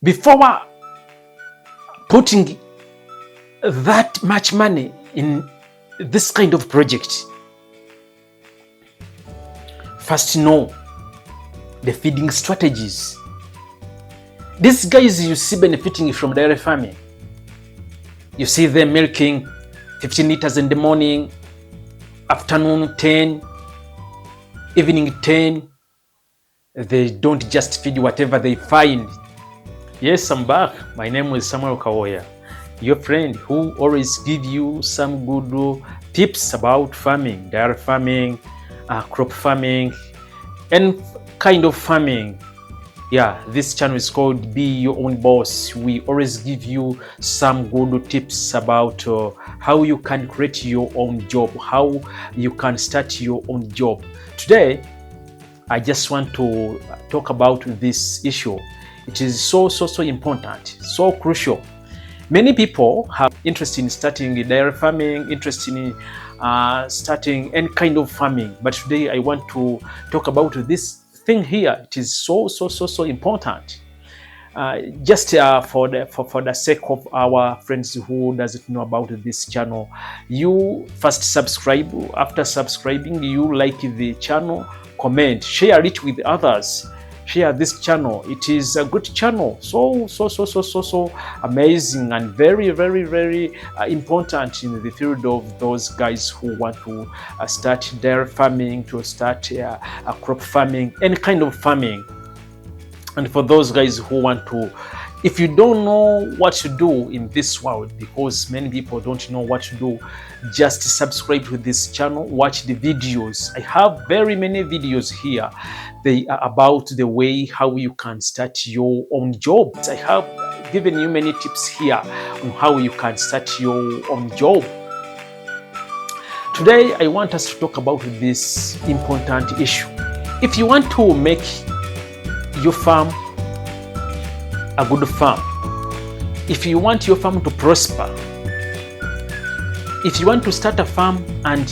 Before putting that much money in this kind of project, first know the feeding strategies. These guys you see benefiting from dairy farming. You see them milking 15 liters in the morning, afternoon 10, evening 10. They don't just feed whatever they find. Yes, I'm back. My name is Samuel Kawoya, your friend who always give you some good tips about farming, dairy farming, crop farming, and kind of farming. Yeah, this channel is called Be Your Own Boss. We always give you some good tips about how you can create your own job, how you can start your own job. Today, I just want to talk about this issue. It is so important, so crucial. Many people have interest in starting dairy farming, interest in starting any kind of farming. But today I want to talk about this thing here. It is so important. Just for the sake of our friends who doesn't know about this channel, you first subscribe. After subscribing, you like the channel, comment, share it with others. Share this channel. It is a good channel, so amazing and very important in the field of those guys who want to start dairy farming, to start a crop farming, any kind of farming. And for those guys who want to, if you don't know what to do in this world, because many people don't know what to do, just subscribe to this channel, watch the videos. I have very many videos here. They are about the way how you can start your own job. I have given you many tips here on how you can start your own job. Today, I want us to talk about this important issue. If you want to make your farm a good farm, if you want your farm to prosper, if you want to start a farm and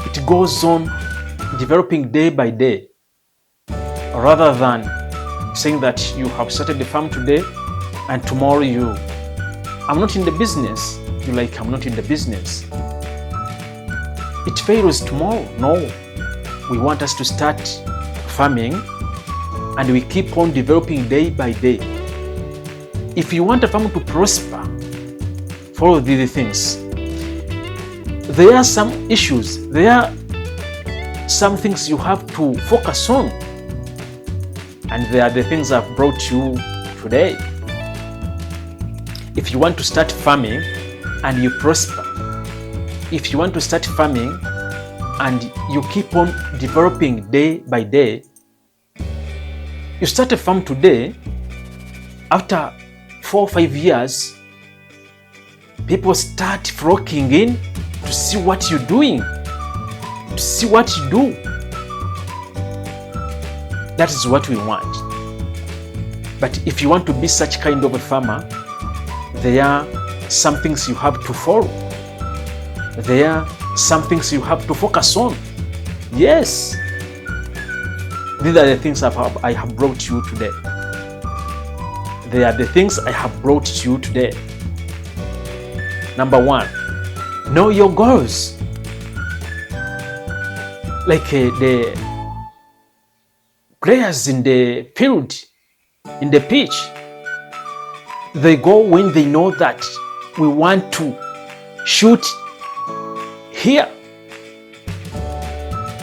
it goes on developing day by day, rather than saying that you have started the farm today and tomorrow I'm not in the business, you're like, I'm not in the business, it fails tomorrow. No, we want us to start farming and we keep on developing day by day. If you want a farm to prosper, follow these things. There are some issues, there are some things you have to focus on, and they are the things I've brought you today. If you want to start farming and you prosper, if you want to start farming and you keep on developing day by day, you start a farm today, after 4 or 5 years, people start flocking in to see what you're doing, to see what you do. That is what we want. But if you want to be such kind of a farmer, there are some things you have to follow. There are some things you have to focus on. Yes. These are the things I have brought you today. They are the things I have brought you today. Number 1, know your goals. Like the players in the field, in the pitch, they go when they know that we want to shoot here.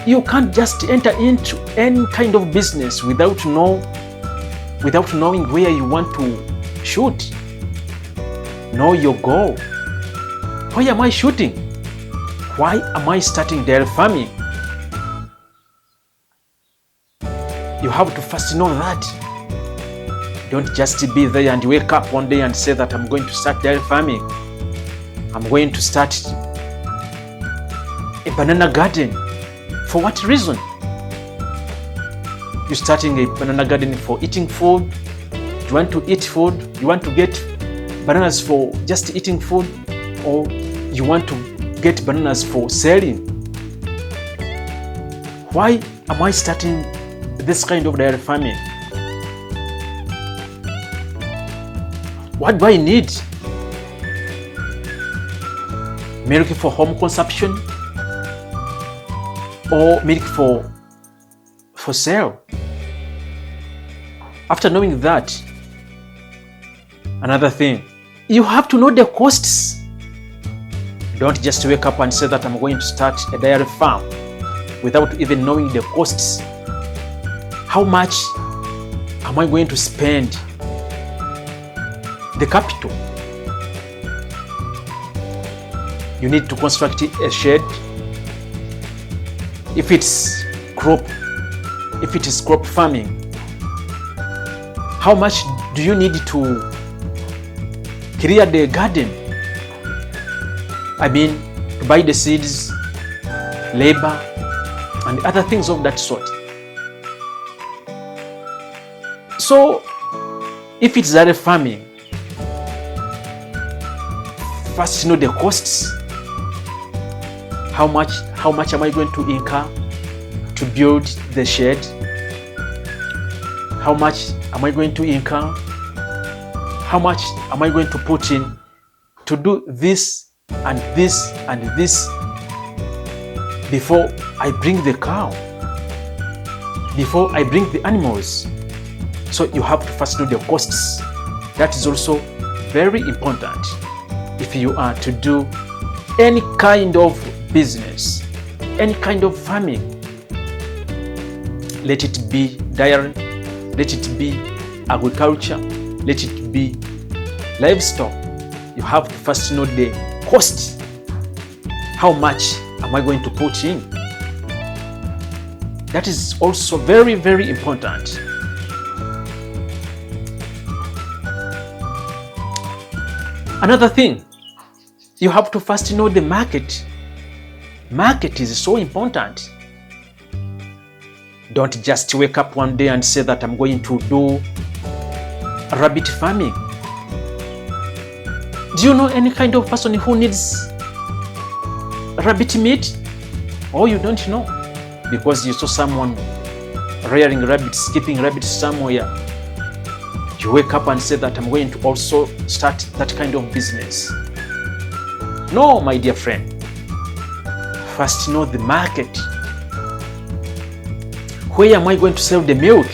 You can't just enter into any kind of business without knowing where you want to shoot. Know your goal. Why am I shooting? Why am I starting dairy farming? You have to first know that. Don't just be there and wake up one day and say that I'm going to start dairy farming. I'm going to start a banana garden. For what reason? You're starting a banana garden for eating food. You want to eat food. You want to get bananas for just eating food, or you want to get bananas for selling. Why am I starting this kind of dairy farming? What do I need? Milk for home consumption or milk for sale? After knowing that, another thing, you have to know the costs. Don't just wake up and say that I'm going to start a dairy farm without even knowing the costs. How much am I going to spend? The capital. You need to construct a shed. If it is crop farming, how much do you need to clear the garden? I mean, to buy the seeds, labor, and other things of that sort. So, if it's dairy farming, first know the costs. How much am I going to incur to build the shed? How much am I going to incur? How much am I going to put in to do this and this and this before I bring the cow, before I bring the animals? So you have to first know the costs. That is also very important if you are to do any kind of business, any kind of farming. Let it be dairy, let it be agriculture, let it be livestock. You have to first know the cost. How much am I going to put in? That is also very, very important. Another thing, you have to first know the market. Market is so important. Don't just wake up one day and say that I'm going to do rabbit farming. Do you know any kind of person who needs rabbit meat? Or you don't know because you saw someone rearing rabbits, keeping rabbits somewhere. You wake up and say that I'm going to also start that kind of business. No, my dear friend. First know the market. Where am I going to sell the milk?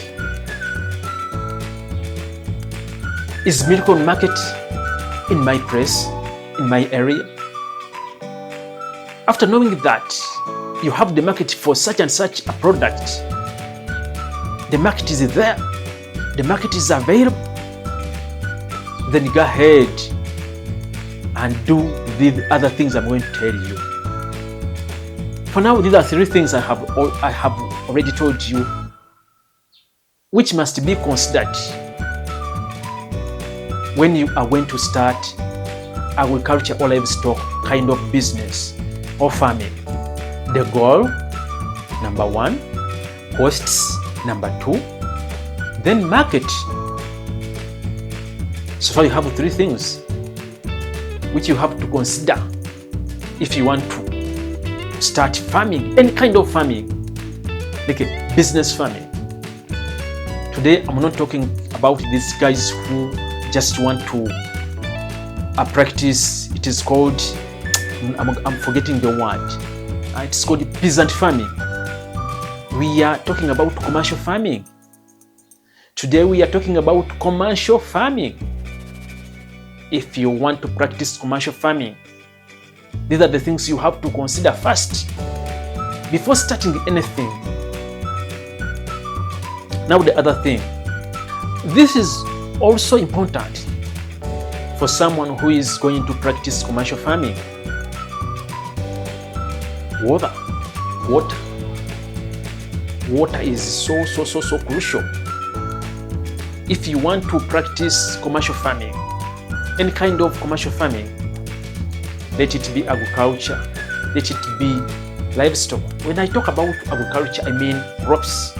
Is milk on market in my place, in my area? After knowing that you have the market for such and such a product, the market is there, the market is available, then go ahead and do the other things I'm going to tell you. For now, these are three things I have already told you, which must be considered when you are going to start agriculture or livestock kind of business or farming. The goal, number one, costs, number two, then market. So far you have three things which you have to consider if you want to start farming, any kind of farming, like a business farming. Today I'm not talking about these guys who just want to practice, it is called, I'm forgetting the word, it's called peasant farming. We are talking about commercial farming. Today we are talking about commercial farming. If you want to practice commercial farming, these are the things you have to consider first before starting anything. Now the other thing, this is also important for someone who is going to practice commercial farming. Water is so crucial. If you want to practice commercial farming, any kind of commercial farming, let it be agriculture, let it be livestock. When I talk about agriculture, I mean crops.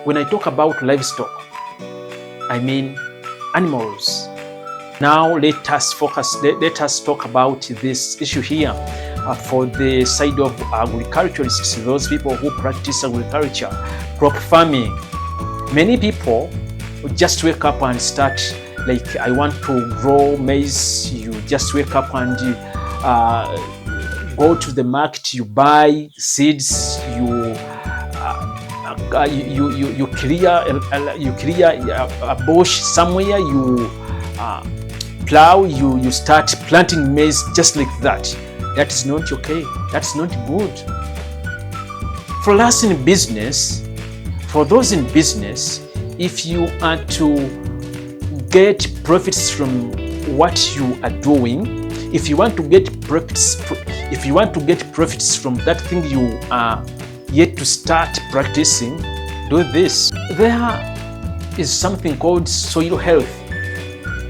When I talk about livestock, I mean animals. Now let us talk about this issue here for the side of agriculturists, those people who practice agriculture, crop farming. Many people just wake up and start Like I want to grow maize, you just wake up and go to the market, you buy seeds, you clear a bush somewhere, you plow, you start planting maize just like that. That is not okay. That's not good. For us in business, for those in business, if you are to get profits from what you are doing, if you want to get profits from that thing you are yet to start practicing, do this. There is something called soil health.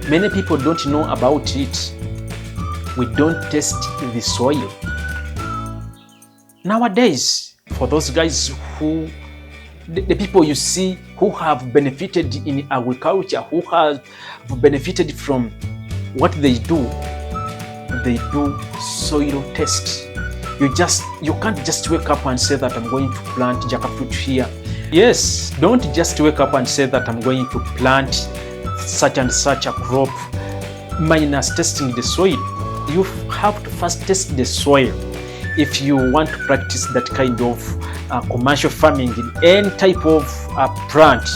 Many people don't know about it. We don't test the soil. Nowadays, for those guys who, the people you see who have benefited in agriculture, who have benefited from what they do soil test. You can't just wake up and say that I'm going to plant jackfruit here. Yes, don't just wake up and say that I'm going to plant such and such a crop minus testing the soil. You have to first test the soil if you want to practice that kind of commercial farming in any type of plant,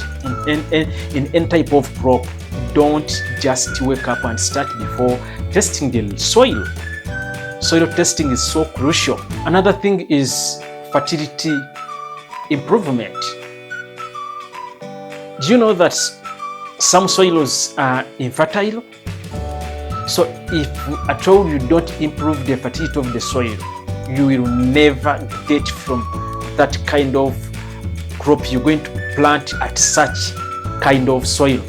in any type of crop. Don't just wake up and start before testing the soil. Soil testing is so crucial. Another thing is fertility improvement. Do you know that some soils are infertile? So if at all you don't improve the fertility of the soil, you will never get from that kind of crop you're going to plant at such kind of soil.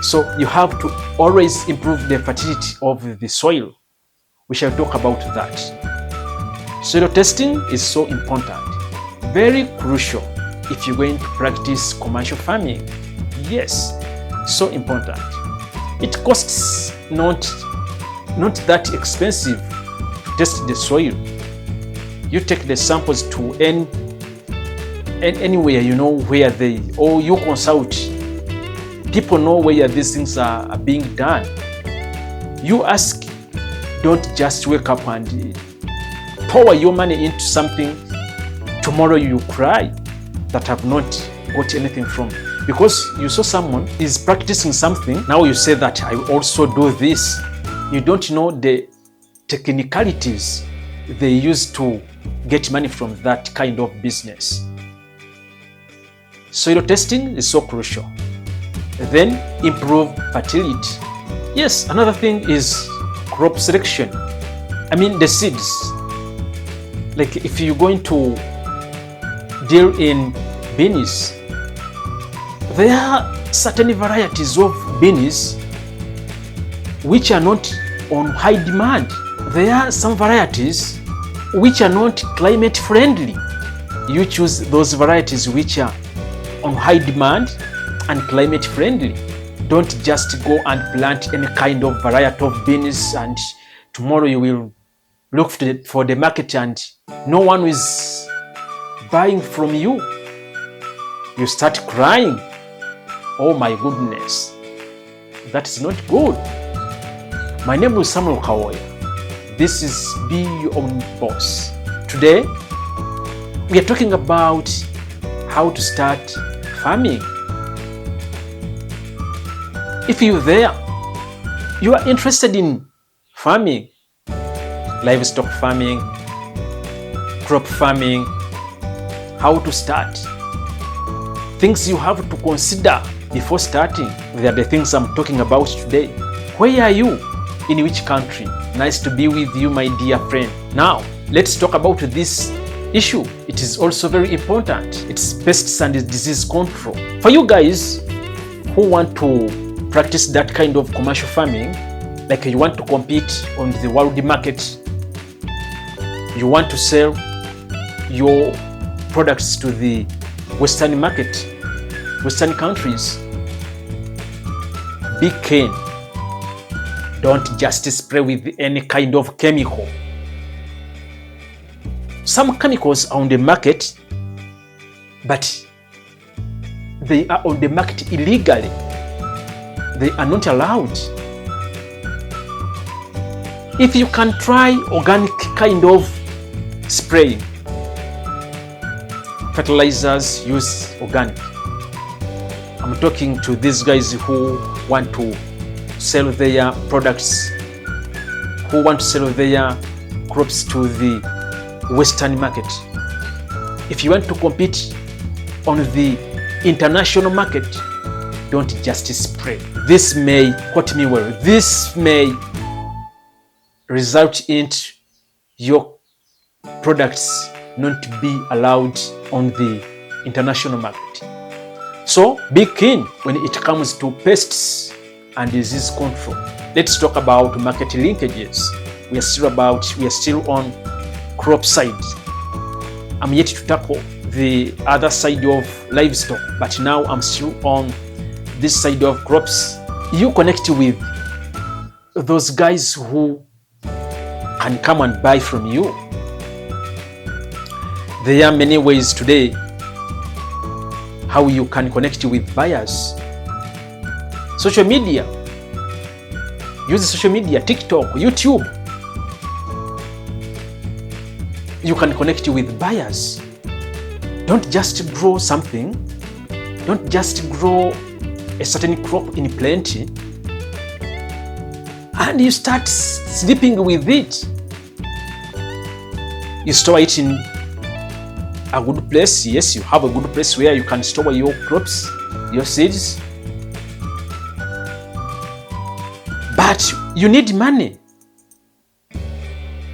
So you have to always improve the fertility of the soil. We shall talk about that. Soil testing is so important, very crucial if you're going to practice commercial farming. Yes, so important. It costs not that expensive to test the soil. You take the samples to anywhere you know where or you consult. People know where these things are being done. You ask, don't just wake up and pour your money into something. Tomorrow you cry that I've not got anything from. Because you saw someone is practicing something, now you say that I also do this. You don't know the technicalities they use to get money from that kind of business. Soil testing is so crucial. Then improve fertility. Yes, another thing is crop selection. I mean the seeds. Like if you're going to deal in beans, there are certain varieties of beans which are not on high demand. There are some varieties which are not climate friendly. You choose those varieties which are on high demand and climate friendly. Don't just go and plant any kind of variety of beans and tomorrow you will look for the market and no one is buying from you. You start crying. Oh my goodness, that is not good. My name is Samuel Kawoya. This is Be Your Own Boss. Today, we are talking about how to start farming. If you're there, you are interested in farming, livestock farming, crop farming, how to start, things you have to consider before starting. They are the things I'm talking about today. Where are you? In which country? Nice to be with you, my dear friend. Now, let's talk about this issue. It is also very important. It's pests and disease control. For you guys who want to practice that kind of commercial farming, like you want to compete on the world market, you want to sell your products to the Western market, Western countries, be keen. Don't just spray with any kind of chemical. Some chemicals are on the market, but they are on the market illegally. they are not allowed. If you can try organic kind of spraying, fertilizers, use organic. I'm talking to these guys who want to sell their products, who want to sell their crops to the Western market. If you want to compete on the international market, don't just spray. This may, quote me well, this may result in your products not to be allowed on the international market. So be keen when it comes to pests and disease control. Let's talk about market linkages. We are still on crop side. I'm yet to tackle the other side of livestock, but now I'm still on this side of crops. You connect with those guys who can come and buy from you. There are many ways today how you can connect with buyers. Social media. Use social media, TikTok, YouTube. You can connect with buyers. Don't just grow something. Don't just grow a certain crop in plenty and you start sleeping with it. You store it in a good place. Yes, you have a good place where you can store your crops, your seeds. But you need money.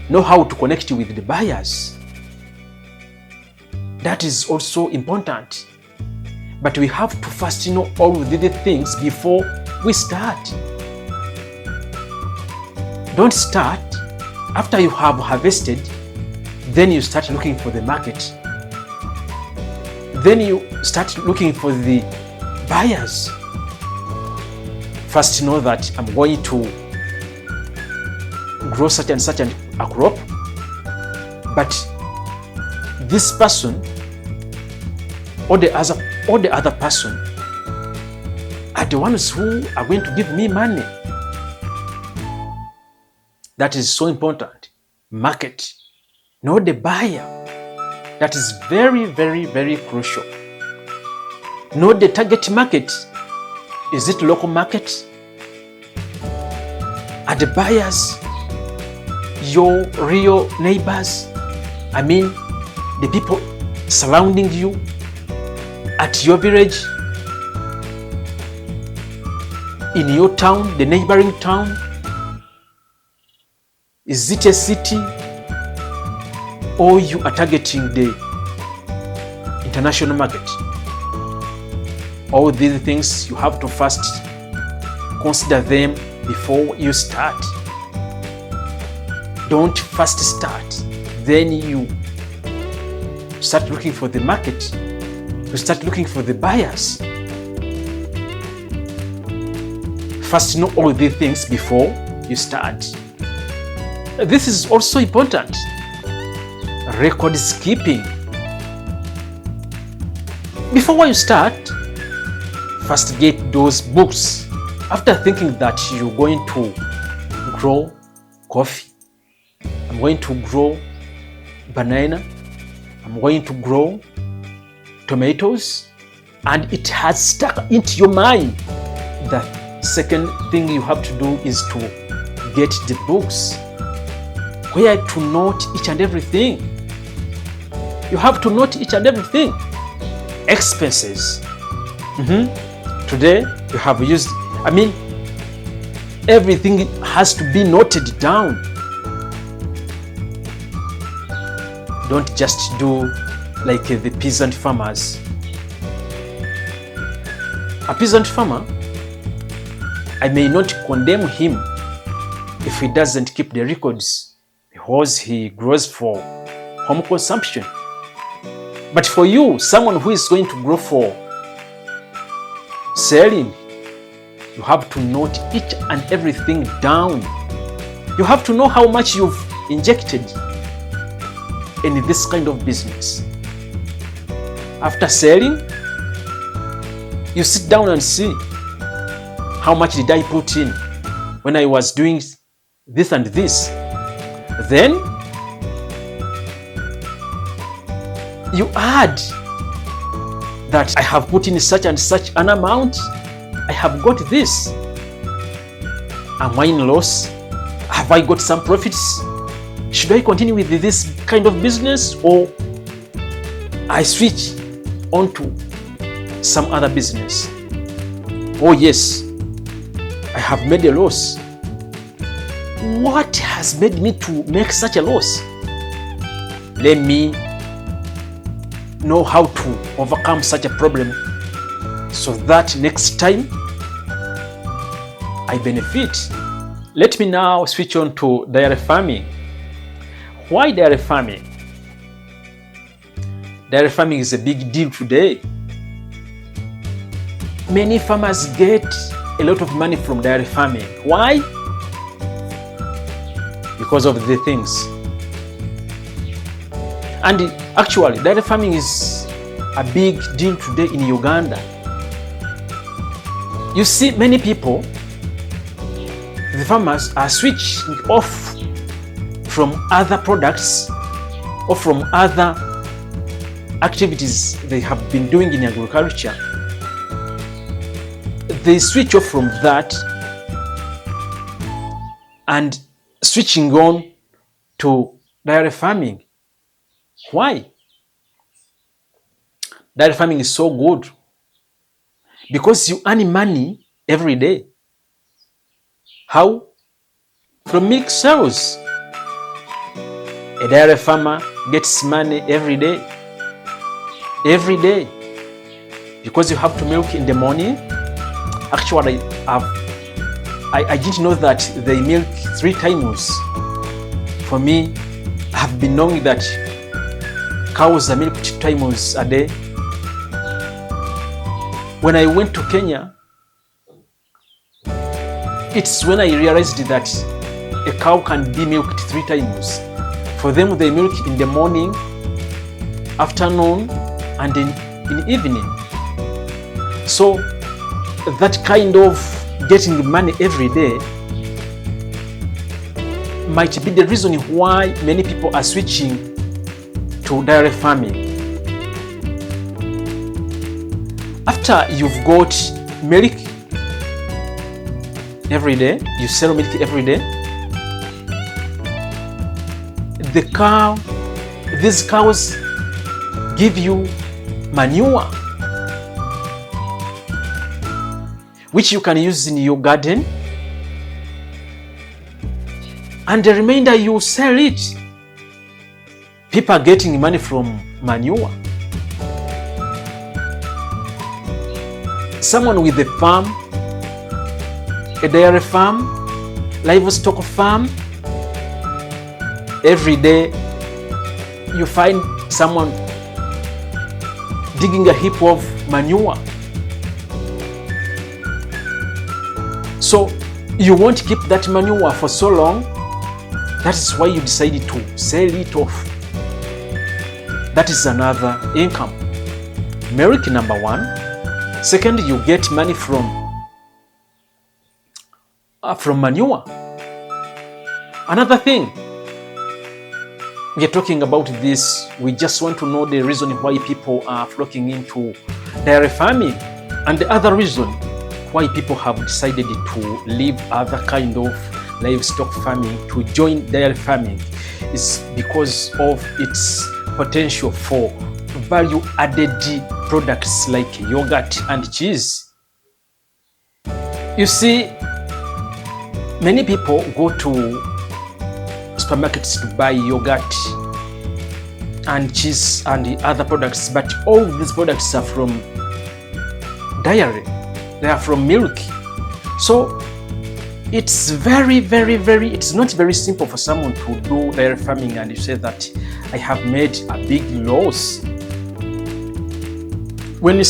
Know how to connect with the buyers. That is also important. But we have to first know all of the things before we start. Don't start after you have harvested, then you start looking for the market. Then you start looking for the buyers. First know that I'm going to grow such and such a crop, but this person or the other person are the ones who are going to give me money. That is so important. Market. Know the buyer. That is very, very, very crucial. Know the target market. Is it local market? Are the buyers your real neighbors? I mean, the people surrounding you at your village, in your town, the neighboring town? Is it a city? Or you are targeting the international market? All these things you have to first consider them before you start. Don't first start, then you start looking for the market. You start looking for the buyers. First know all these things before you start. This is also important. Records keeping. Before you start, first get those books. After thinking that you're going to grow coffee, I'm going to grow banana, I'm going to grow tomatoes, and it has stuck into your mind, the second thing you have to do is to get the books where to note each and everything. You have to note each and everything. Expenses. Today you have used, everything has to be noted down. Don't just do like the peasant farmers. A peasant farmer, I may not condemn him if he doesn't keep the records because he grows for home consumption. But for you, someone who is going to grow for selling, you have to note each and everything down. You have to know how much you've injected in this kind of business. After selling, you sit down and see how much did I put in when I was doing this and this. Then you add that I have put in such and such an amount, I have got this. Am I in loss? Have I got some profits? Should I continue with this kind of business, or I switch onto some other business? Oh yes, I have made a loss. What has made me to make such a loss? Let me know how to overcome such a problem so that next time I benefit. Let me now switch on to dairy farming. Why dairy farming? Dairy farming is a big deal today. Many farmers get a lot of money from dairy farming. Why? Because of the things. And actually, dairy farming is a big deal today in Uganda. You see, many people, the farmers, are switching off from other products or from other activities they have been doing in agriculture. They switch off from that and switching on to dairy farming. Why? Dairy farming is so good because you earn money every day. How? From milk sales. A dairy farmer gets money every day. Every day. Because you have to milk in the morning. Actually, I didn't know that they milk 3 times. For me, I have been knowing that cows are milked 2 times a day. When I went to Kenya, it's when I realized that a cow can be milked 3 times. For them, they milk in the morning, afternoon, and in evening. So that kind of getting money every day might be the reason why many people are switching to dairy farming. After you've got milk every day, you sell milk every day, these cows give you manure, which you can use in your garden, and the remainder you sell it. People are getting money from manure. Someone with a farm, a dairy farm, livestock farm, every day you find someone digging a heap of manure. So you won't keep that manure for so long. That is why you decided to sell it off. That is another income. Milk, number 1. Second, you get money from manure. Another thing, we are talking about this, we just want to know the reason why people are flocking into dairy farming, and the other reason why people have decided to leave other kind of livestock farming to join dairy farming is because of its potential for value-added products like yogurt and cheese. You see, many people go to supermarkets to buy yogurt and cheese and the other products, but all these products are from dairy. They are from milk. So it's it's not very simple for someone to do dairy farming and you say that I have made a big loss. When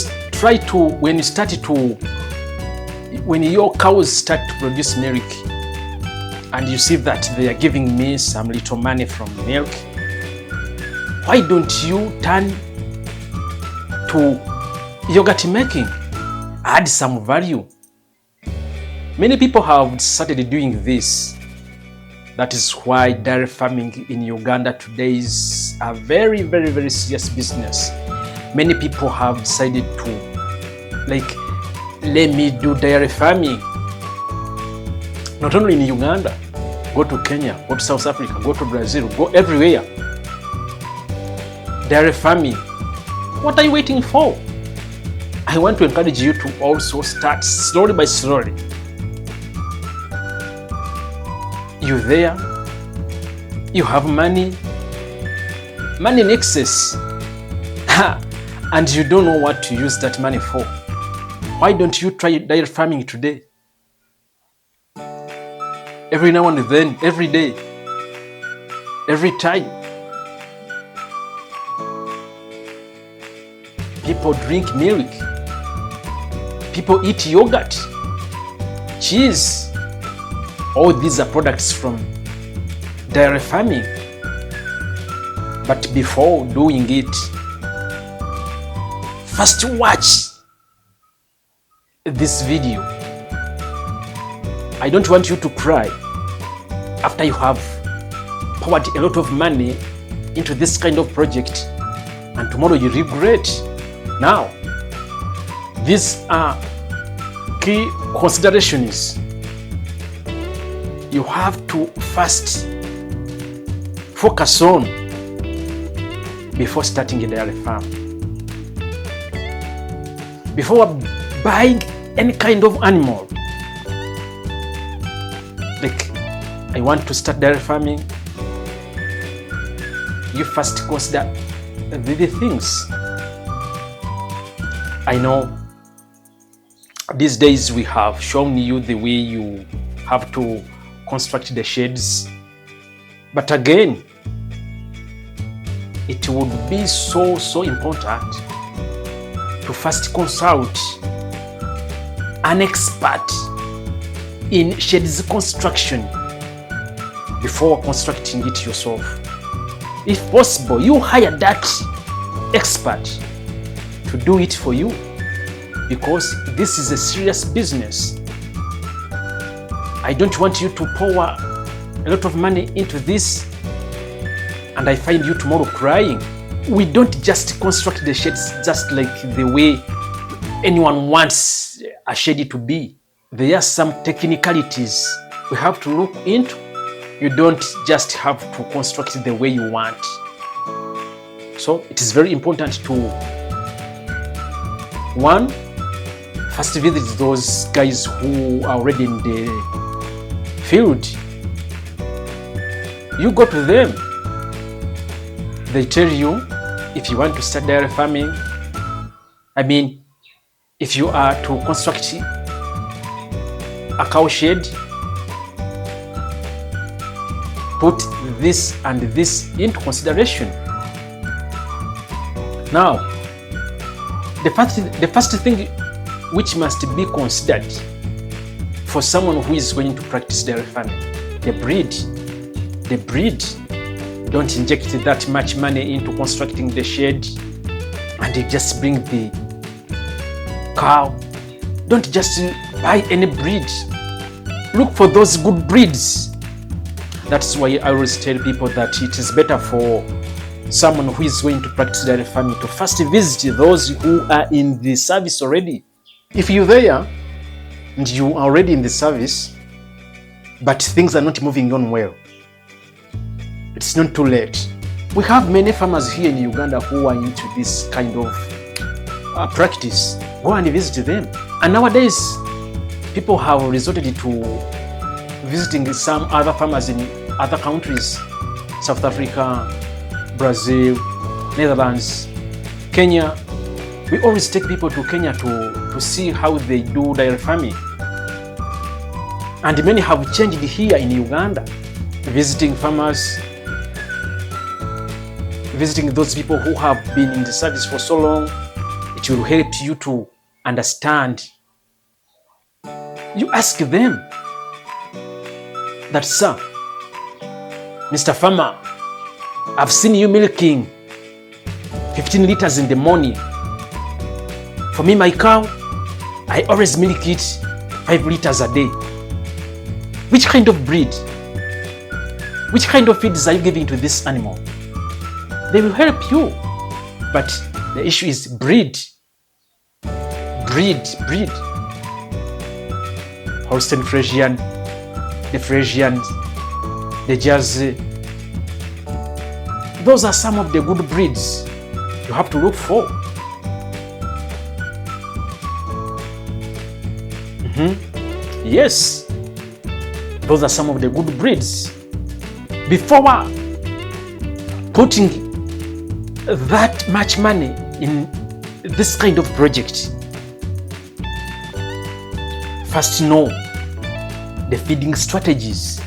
your cows start to produce milk and you see that they are giving me some little money from milk, why don't you turn to yogurt making? Add some value. Many people have started doing this. That is why dairy farming in Uganda today is a very, very, very serious business. Many people have decided to, like, let me do dairy farming. Not only in Uganda, go to Kenya, go to South Africa, go to Brazil, go everywhere. Dairy farming. What are you waiting for? I want to encourage you to also start slowly by slowly. You're there, you have money in excess, and you don't know what to use that money for. Why don't you try dairy farming today? Every now and then, every day, every time. People drink milk, people eat yogurt, cheese. All these are products from dairy farming. But before doing it, first watch this video. I don't want you to cry after you have poured a lot of money into this kind of project and tomorrow you regret. Now, these are key considerations you have to first focus on before starting a dairy farm. Before buying any kind of animal, like, I want to start dairy farming, you first consider the things. I know these days we have shown you the way you have to construct the sheds, but again, it would be so important to first consult an expert in sheds construction before constructing it yourself. If possible, you hire that expert to do it for you, because this is a serious business. I don't want you to pour a lot of money into this and I find you tomorrow crying. We don't just construct the sheds just like the way anyone wants a shed to be. There are some technicalities we have to look into. You don't just have to construct it the way you want. So it is very important to, one, first visit those guys who are already in the field. You go to them, they tell you if you want to start dairy farming. I mean, if you are to construct a cow shed, put this and this into consideration. Now, the first thing which must be considered for someone who is going to practice dairy farming, the breed. The breed. Don't inject that much money into constructing the shed and you just bring the cow. Don't just buy any breed. Look for those good breeds. That's why I always tell people that it is better for someone who is going to practice dairy farming to first visit those who are in the service already. If you're there and you are already in the service, but things are not moving on well, it's not too late. We have many farmers here in Uganda who are into this kind of practice. Go and visit them. And nowadays, people have resorted to visiting some other farmers in other countries, South Africa, Brazil, Netherlands, Kenya. We always take people to Kenya to see how they do dairy farming. And many have changed here in Uganda, visiting farmers, visiting those people who have been in the service for so long. It will help you to understand. You ask them that, sir, Mr. Farmer, I've seen you milking 15 liters in the morning. For me, my cow, I always milk it 5 liters a day. Which kind of breed? Which kind of feeds are you giving to this animal? They will help you. But the issue is breed. Breed. Holstein Friesian, the Friesians, the Jersey. Those are some of the good breeds you have to look for. Yes, those are some of the good breeds. Before putting that much money in this kind of project, first know the feeding strategies.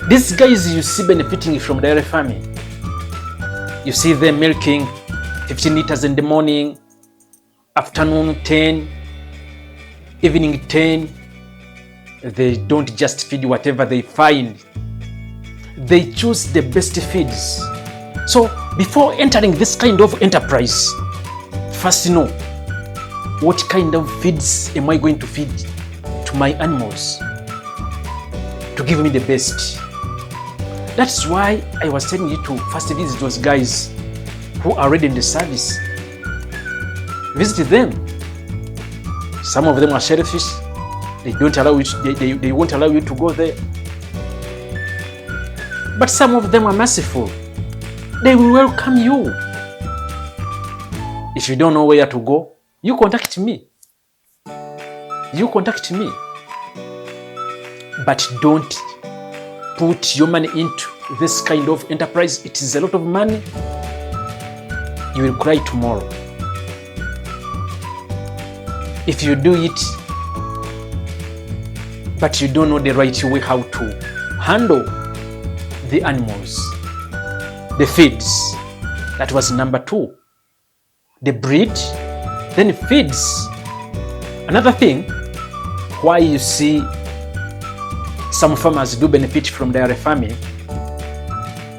These guys you see benefiting from dairy farming. You see them milking 15 liters in the morning, afternoon 10, evening 10. They don't just feed whatever they find. They choose the best feeds. So before entering this kind of enterprise, first know what kind of feeds am I going to feed to my animals to give me the best. That's why I was telling you to first visit those guys who are already in the service. Visit them. Some of them are shellfish. They don't allow you. They won't allow you to go there. But some of them are merciful. They will welcome you. If you don't know where to go, you contact me. But don't put your money into this kind of enterprise. It is a lot of money. You will cry tomorrow. If you do it, but you don't know the right way how to handle the animals, the feeds. That was number 2. The breed, then feeds. Another thing, why you see some farmers do benefit from dairy farming,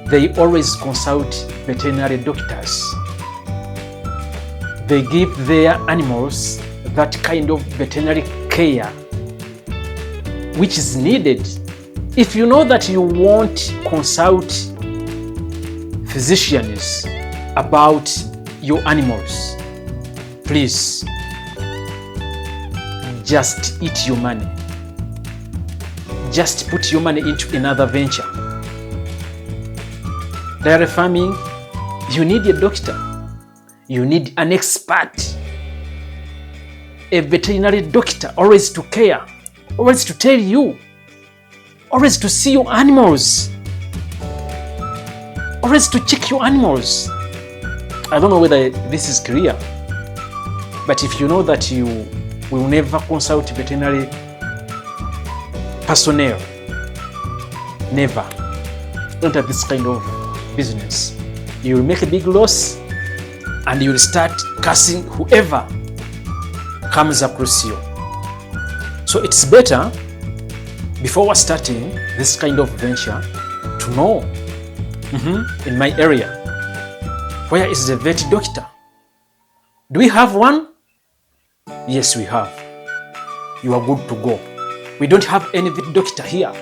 they always consult veterinary doctors. They give their animals that kind of veterinary care which is needed. If you know that you won't consult physicians about your animals, please just eat your money. Just put your money into another venture. Dairy farming, you need a doctor. You need an expert. A veterinary doctor, always to care, always to tell you, always to see your animals, always to check your animals. I don't know whether this is clear, but if you know that you will never consult veterinary personnel, never, don't have this kind of business, you will make a big loss and you will start cursing whoever comes across you. So it's better, before starting this kind of venture, to know in my area, where is the vet doctor? Do we have one? Yes, we have. You are good to go. We don't have any vet doctor here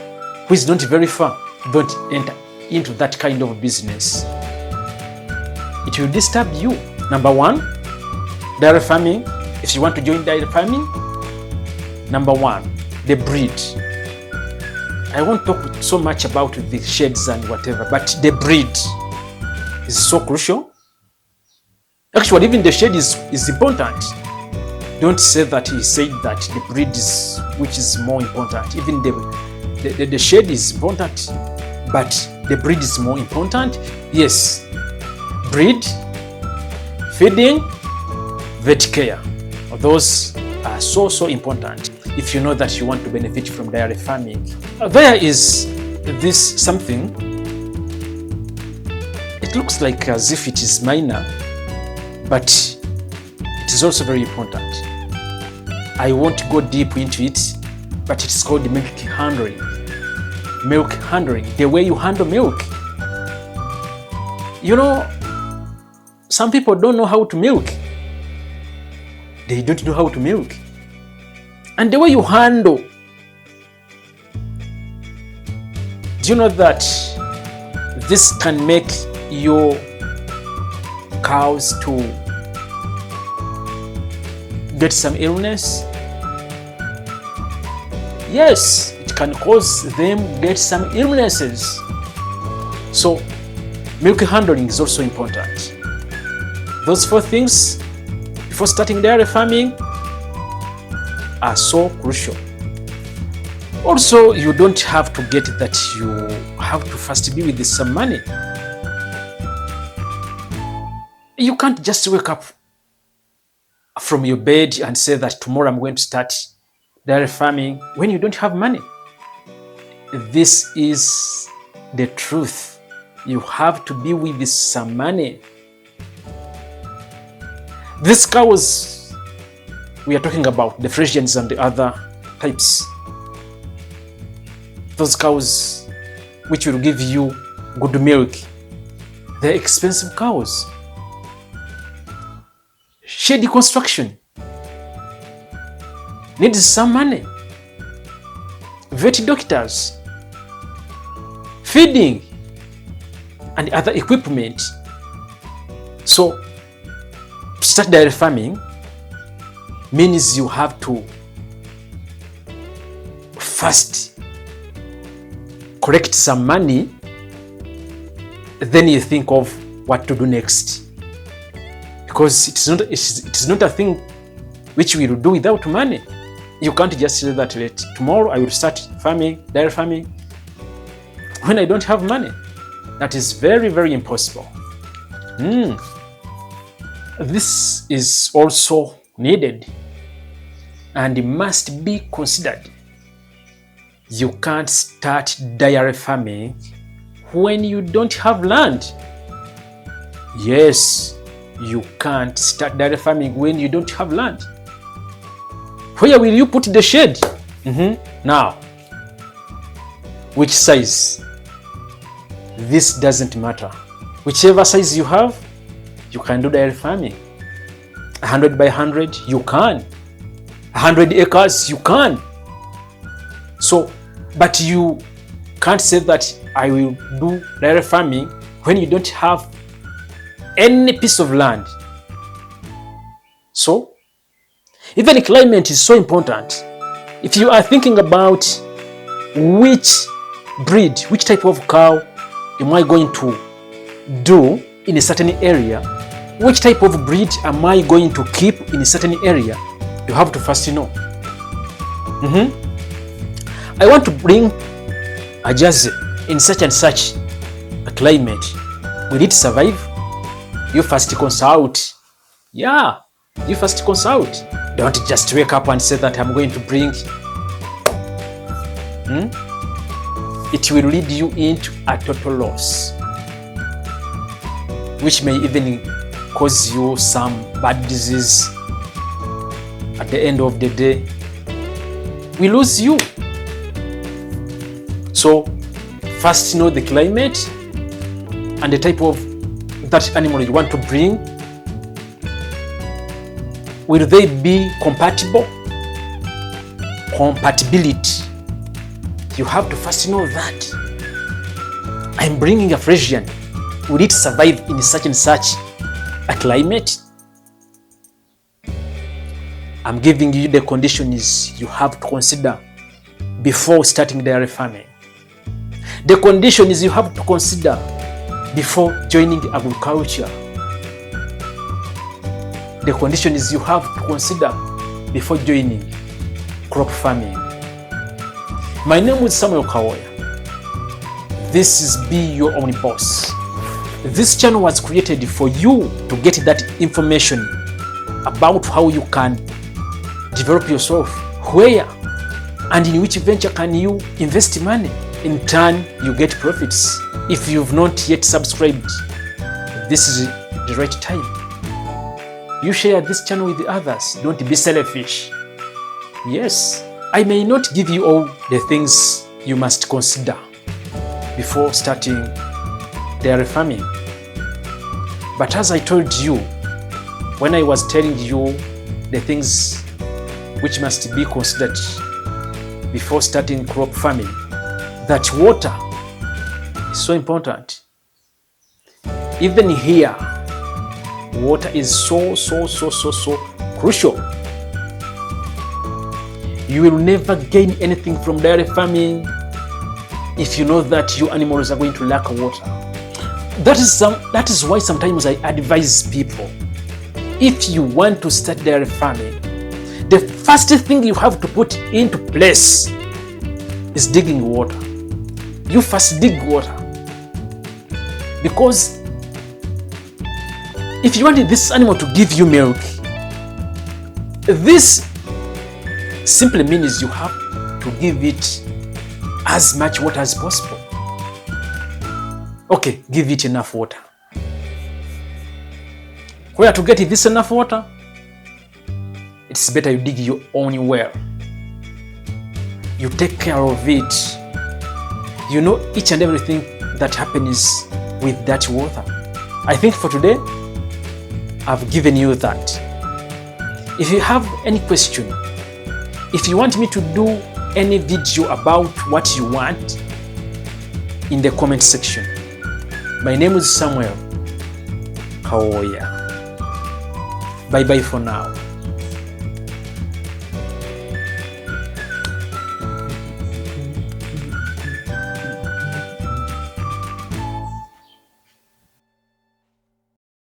who is not very far. Don't enter into that kind of business. It will disturb you. Number 1, dairy farming. If you want to join dairy farming, number 1, the breed. I won't talk so much about the sheds and whatever, but the breed is so crucial. Actually, even the shed is important. Don't say that he said that the breed is which is more important. Even the shed is important, but the breed is more important. Yes, breed, feeding, vet care. Those are so important if you know that you want to benefit from dairy farming. There is this something, it looks like as if it is minor, but it is also very important. I won't go deep into it, but it's called milk handling. Milk handling, the way you handle milk. You know, some people don't know how to milk. They don't know how to milk. And the way you handle, do you know that this can make your cows to get some illness? Yes, it can cause them get some illnesses. So milk handling is also important. Those 4 things before starting dairy farming are so crucial. Also, you don't have to get that you have to first be with some money. You can't just wake up from your bed and say that tomorrow I'm going to start dairy farming when you don't have money. This is the truth. You have to be with some money. These cows we are talking about, the Friesians and the other types, those cows which will give you good milk, they're expensive cows. Shady construction needs some money. Vet doctors, feeding, and other equipment. So, to start dairy farming means you have to first collect some money, then you think of what to do next. Because it's not a thing which we will do without money. You can't just say that tomorrow I will start farming, dairy farming, when I don't have money. That is very, very impossible. This is also needed and must be considered. You can't start dairy farming when you don't have land. Yes, you can't start dairy farming when you don't have land. Where will you put the shed? Now, which size? This doesn't matter. Whichever size you have, you can do dairy farming. 100 by 100, you can. 100 acres, you can. So, but you can't say that I will do dairy farming when you don't have any piece of land. So, even climate is so important. If you are thinking about which breed, which type of cow am I going to do in a certain area, which type of breed am I going to keep in a certain area, you have to first know. I want to bring a jersey in such and such a climate. Will it survive? You first consult. Yeah, you first consult. Don't just wake up and say that I'm going to bring. It will lead you into a total loss, which may even cause you some bad disease. At the end of the day, we lose you. So, first know the climate and the type of that animal you want to bring. Will they be compatible? Compatibility. You have to first know that. I'm bringing a Friesian. Will it survive in such and such a climate? I'm giving you the conditions you have to consider before starting dairy farming. The conditions you have to consider before joining agriculture. The conditions you have to consider before joining crop farming. My name is Samuel Kawoya. This is Be Your Own Boss. This channel was created for you to get that information about how you can develop yourself, where and in which venture can you invest money. In turn, you get profits. If you've not yet subscribed, this is the right time. You share this channel with others. Don't be selfish. Yes, I may not give you all the things you must consider before starting dairy farming. But as I told you, when I was telling you the things which must be considered before starting crop farming, that water is so important. Even here, water is so crucial. You will never gain anything from dairy farming if you know that your animals are going to lack water. That is why sometimes I advise people, if you want to start dairy farming, the first thing you have to put into place is digging water. You first dig water, because if you want this animal to give you milk, this simply means you have to give it as much water as possible. Okay, give it enough water. Where to get this enough water? It's better you dig your own well. You take care of it. You know each and everything that happens with that water. I think for today, I've given you that. If you have any question, if you want me to do any video about what you want, in the comment section. My name is Samuel Kawoya. Bye bye for now.